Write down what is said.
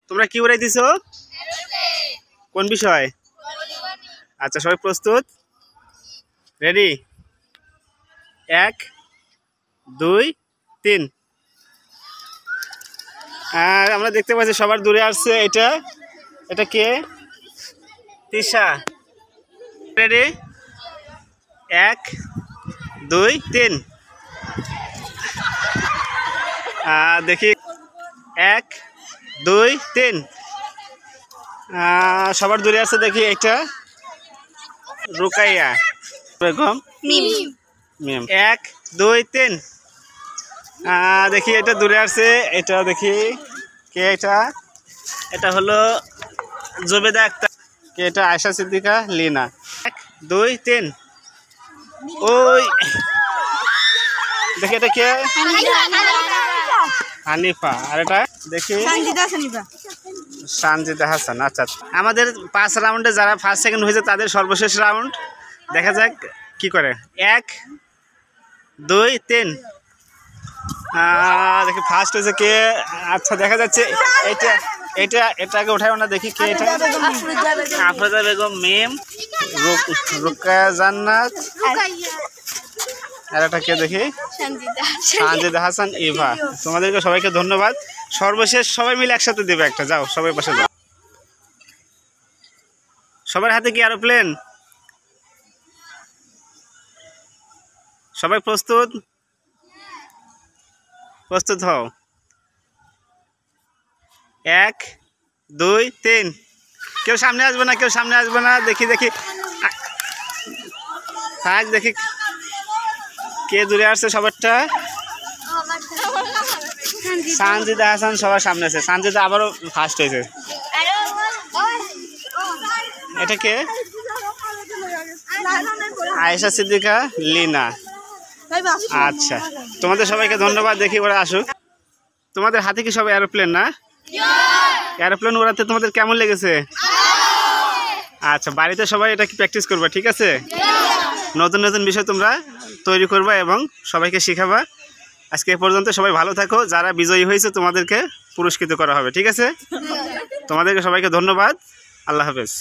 তোমরা কি উড়াইতেছো? কোন বিষয়? আচ্ছা, সবাই প্রস্তুত? রেডি? 1 2 3। আর আমরা দেখতে পাচ্ছি সবার দূরে আসছে। এটা কে? তিশা। রেডি? 1 2 3। দেখি 1 2 3। সবার দূরে আছে দেখি। এটা রুকাইয়া বেগম মিম। 1 2 3। দেখি এটা দূরে আছে। এটা দেখি কে? এটা হলো জুবেদা আক্তার। কে এটা? আয়েশা সিদ্দিকা লিনা। 1 2 3। ওই দেখি এটা কে? হানিফা। আর এটা দেখি সানজিদা হাসান। আচ্ছা, আমাদের 5 রাউন্ডে যারা ফার্স্ট সেকেন্ড হয়েছে তাদের সর্বশেষ রাউন্ড। দেখা যাক কি করে। 1 2 3। দেখি ফার্স্ট হয়েছে কে? আচ্ছা, দেখা যাচ্ছে এটাকে উঠায় না। দেখি কে এটা? আফরোজা বেগম মিম। রুকায়া জান্নাত। আর এটা কে দেখি? সানজিদা হাসান ইভা। তোমাদেরকে সবাইকে ধন্যবাদ। সর্বশেষ সবাই মিলে একসাথে দেবে একটা। যাও সবাই পাশে যাও। সবার হাতে কি এরোপ্লেন? সবাই প্রস্তুত? প্রস্তুত হও। 1 2 3। কেউ সামনে আসবে না, কেউ সামনে আসবে না। দেখি থাক। দেখি কে দূরে আসছে সবারটা। সানজিদা হাসান সবার সামনে আছে। সানজিদা আবারও ফার্স্ট হয়েছে। এটা কে? আয়েশা সিদ্দিকা লিনা। আচ্ছা, তোমাদের সবাইকে ধন্যবাদ। দেখি ওরা আসুক। তোমাদের হাতে কি সব এরোপ্লেন না? এরোপ্লেন ওড়াতে তোমাদের কেমন লেগেছে? আচ্ছা, বাড়িতে সবাই এটা কি প্র্যাকটিস করবা? ঠিক আছে, নতুন নতুন বিষয় তোমরা তৈরি করবা এবং সবাইকে শেখাবা। আজকে এ পর্যন্ত। সবাই ভালো থাকো। যারা বিজয়ী হয়েছে তোমাদেরকে পুরস্কৃত করা হবে। ঠিক আছে, তোমাদেরকে সবাইকে ধন্যবাদ। আল্লাহ হাফেজ।